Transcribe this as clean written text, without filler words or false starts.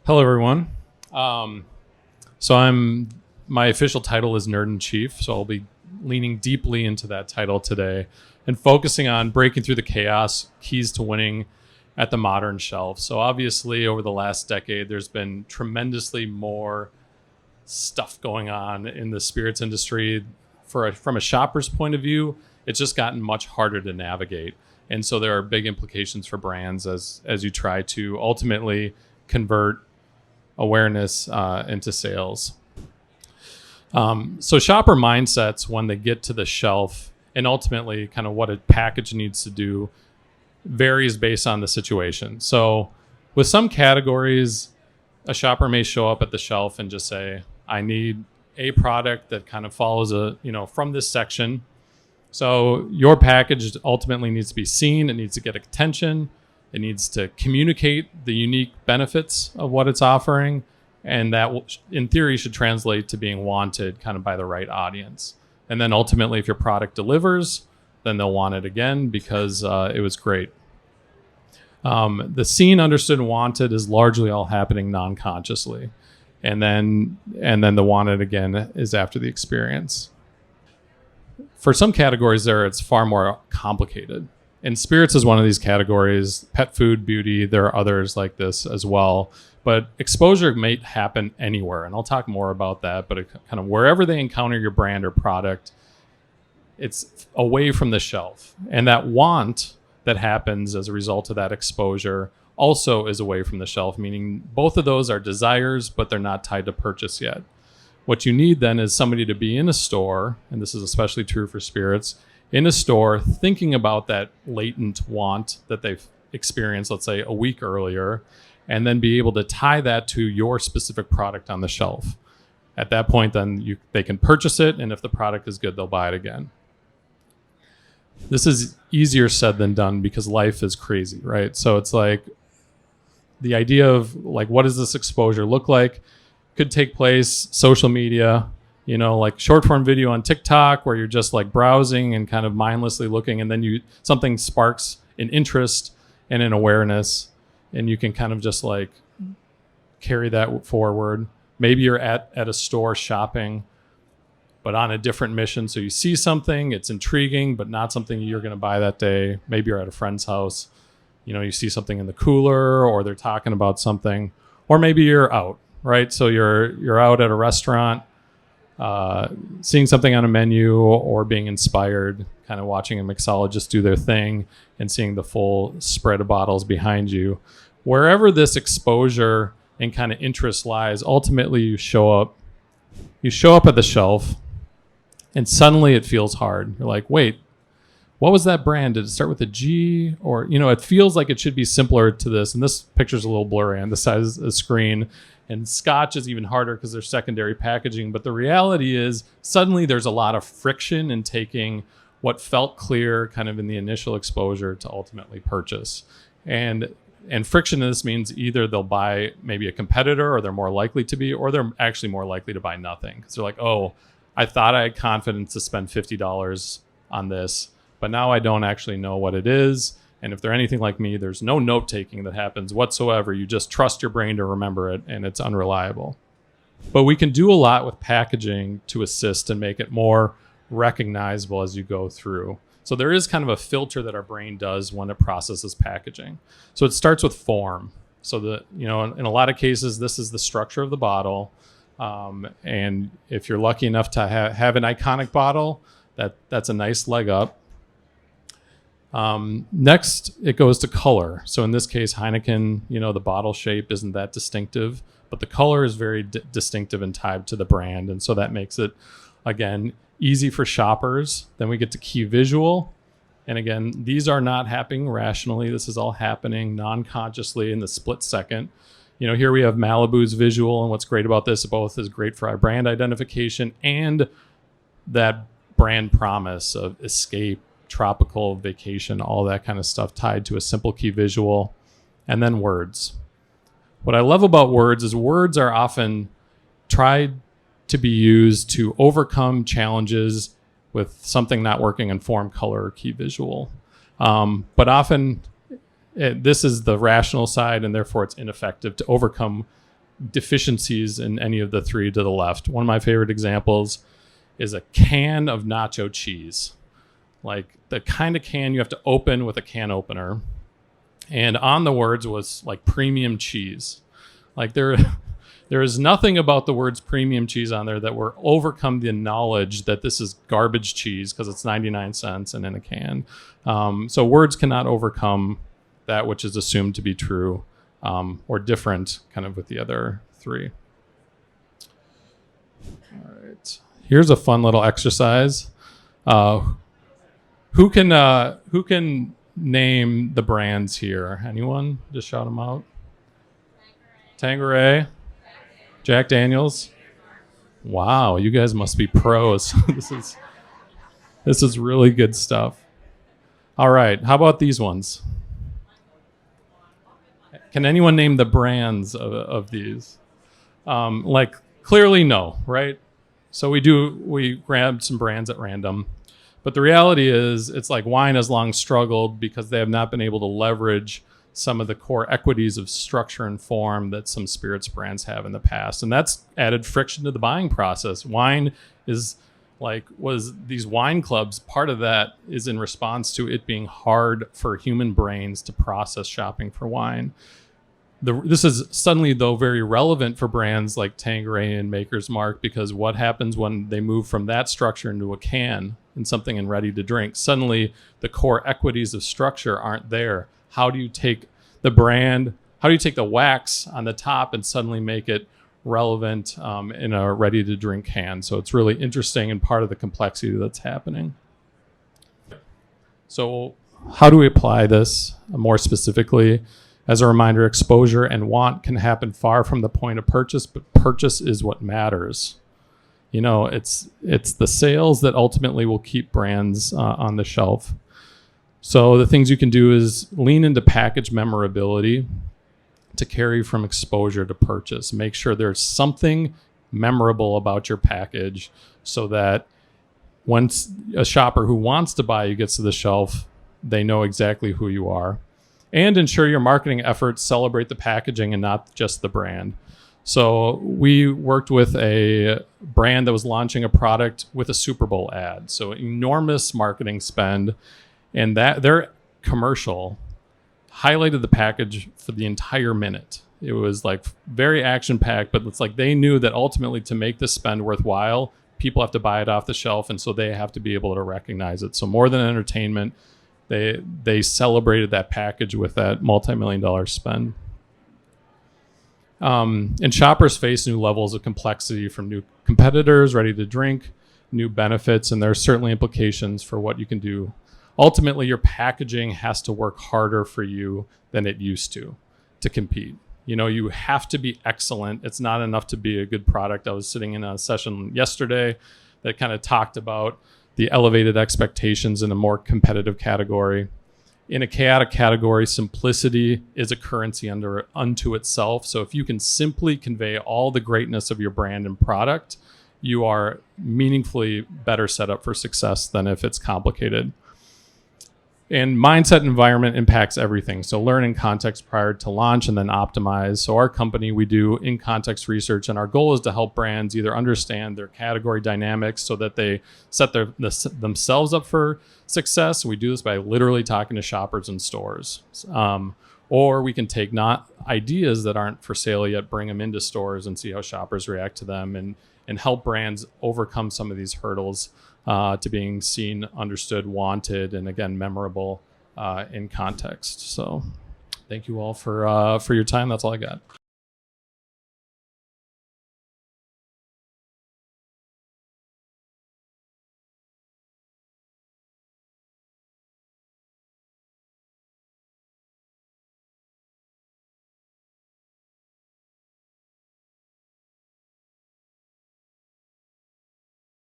Hello, everyone. Um, my official title is Nerd in Chief, so I'll be leaning deeply into that title today and focusing on breaking through the chaos, keys to winning at the modern shelf. So obviously, over the last decade, there's been tremendously more stuff going on in the spirits industry. From a shopper's point of view, it's just gotten much harder to navigate, and so there are big implications for brands as you try to ultimately convert awareness into sales. So shopper mindsets when they get to the shelf and ultimately kind of what a package needs to do varies based on the situation. So with some categories, a shopper may show up at the shelf and just say, I need a product that kind of follows from this section. So your package ultimately needs to be seen. It needs to get attention. It needs to communicate the unique benefits of what it's offering. And that, in theory, should translate to being wanted kind of by the right audience. And then ultimately, if your product delivers, then they'll want it again because it was great. The seen, understood, and wanted is largely all happening non-consciously. And then the wanted again is after the experience. For some categories there, it's far more complicated. And spirits is one of these categories. Pet food, beauty, there are others like this as well. But exposure may happen anywhere, and I'll talk more about that. But kind of wherever they encounter your brand or product, it's away from the shelf. And that want that happens as a result of that exposure also is away from the shelf, meaning both of those are desires, but they're not tied to purchase yet. What you need then is somebody to be in a store, and this is especially true for spirits, in a store thinking about that latent want that they've experienced, let's say, a week earlier, and then be able to tie that to your specific product on the shelf. At that point, then they can purchase it, and if the product is good, they'll buy it again. This is easier said than done because life is crazy, right? So it's like the idea of like, what does this exposure look like? Could take place social media, like short form video on TikTok where you're just like browsing and kind of mindlessly looking, and then something sparks an interest and an awareness, and you can kind of just like carry that forward. Maybe you're at a store shopping, but on a different mission. So you see something, it's intriguing, but not something you're going to buy that day. Maybe you're at a friend's house, you see something in the cooler, or they're talking about something, or maybe you're out, right? So you're out at a restaurant, seeing something on a menu, or being inspired, kind of watching a mixologist do their thing and seeing the full spread of bottles behind you. Wherever this exposure and kind of interest lies, ultimately you show up at the shelf and suddenly it feels hard. You're like, wait, what was that brand? Did it start with a G? Or, it feels like it should be simpler to this. And this picture's a little blurry on the side of the screen. And Scotch is even harder because they're secondary packaging. But the reality is suddenly there's a lot of friction in taking what felt clear kind of in the initial exposure to ultimately purchase. And friction in this means either they'll buy maybe a competitor, or they're more likely to be, or they're actually more likely to buy nothing. Because they're like, oh, I thought I had confidence to spend $50 on this, but now I don't actually know what it is. And if they're anything like me, there's no note taking that happens whatsoever. You just trust your brain to remember it, and it's unreliable. But we can do a lot with packaging to assist and make it more recognizable as you go through. So there is kind of a filter that our brain does when it processes packaging. So it starts with form. So in a lot of cases, this is the structure of the bottle. And if you're lucky enough to have an iconic bottle, that's a nice leg up. Next, it goes to color. So in this case, Heineken, the bottle shape isn't that distinctive, but the color is very distinctive and tied to the brand. And so that makes it, again, easy for shoppers. Then we get to key visual. And again, these are not happening rationally. This is all happening non-consciously in the split second. Here we have Malibu's visual, and what's great about this, both is great for our brand identification and that brand promise of escape, tropical vacation, all that kind of stuff tied to a simple key visual. And then words. What I love about words is words are often tried to be used to overcome challenges with something not working in form, color, or key visual. But often this is the rational side, and therefore it's ineffective to overcome deficiencies in any of the three to the left. One of my favorite examples is a can of nacho cheese, like the kind of can you have to open with a can opener. And on the words was like premium cheese. Like there is nothing about the words premium cheese on there that will overcome the knowledge that this is garbage cheese because it's 99 cents and in a can. So words cannot overcome that which is assumed to be true or different kind of with the other three. All right. Here's a fun little exercise. Who can name the brands here? Anyone? Just shout them out. Tanqueray. Jack Daniels. Wow, you guys must be pros. This is really good stuff. All right, how about these ones? Can anyone name the brands of these? Like clearly no, right? So we grabbed some brands at random. But the reality is it's like wine has long struggled because they have not been able to leverage some of the core equities of structure and form that some spirits brands have in the past. And that's added friction to the buying process. Wine was these wine clubs, part of that is in response to it being hard for human brains to process shopping for wine. This is suddenly, though, very relevant for brands like Tanqueray and Maker's Mark, because what happens when they move from that structure into a can and something in ready to drink? Suddenly, the core equities of structure aren't there. How do you take the brand, how do you take the wax on the top and suddenly make it relevant in a ready to drink can? So it's really interesting and part of the complexity that's happening. So how do we apply this more specifically? As a reminder, exposure and want can happen far from the point of purchase, but purchase is what matters. You know, it's the sales that ultimately will keep brands on the shelf. So the things you can do is lean into package memorability to carry from exposure to purchase. Make sure there's something memorable about your package so that once a shopper who wants to buy you gets to the shelf, they know exactly who you are. And ensure your marketing efforts celebrate the packaging and not just the brand. So we worked with a brand that was launching a product with a Super Bowl ad. So enormous marketing spend. And that their commercial highlighted the package for the entire minute. It was like very action-packed, but it's like they knew that ultimately to make this spend worthwhile, people have to buy it off the shelf, and so they have to be able to recognize it. So more than entertainment, they celebrated that package with that multi-million-dollar spend. And shoppers face new levels of complexity from new competitors ready to drink, new benefits, and there are certainly implications for what you can do. Ultimately, your packaging has to work harder for you than it used to compete. You know, you have to be excellent. It's not enough to be a good product. I was sitting in a session yesterday that kind of talked about the elevated expectations in a more competitive category. In a chaotic category, simplicity is a currency unto itself. So if you can simply convey all the greatness of your brand and product, you are meaningfully better set up for success than if it's complicated. And mindset environment impacts everything. So learn in context prior to launch and then optimize. So our company, we do in-context research, and our goal is to help brands either understand their category dynamics so that they set themselves up for success. We do this by literally talking to shoppers in stores. Or we can take not ideas that aren't for sale yet, bring them into stores and see how shoppers react to them and help brands overcome some of these hurdles to being seen, understood, wanted, and again, memorable in context. So thank you all for your time. That's all I got.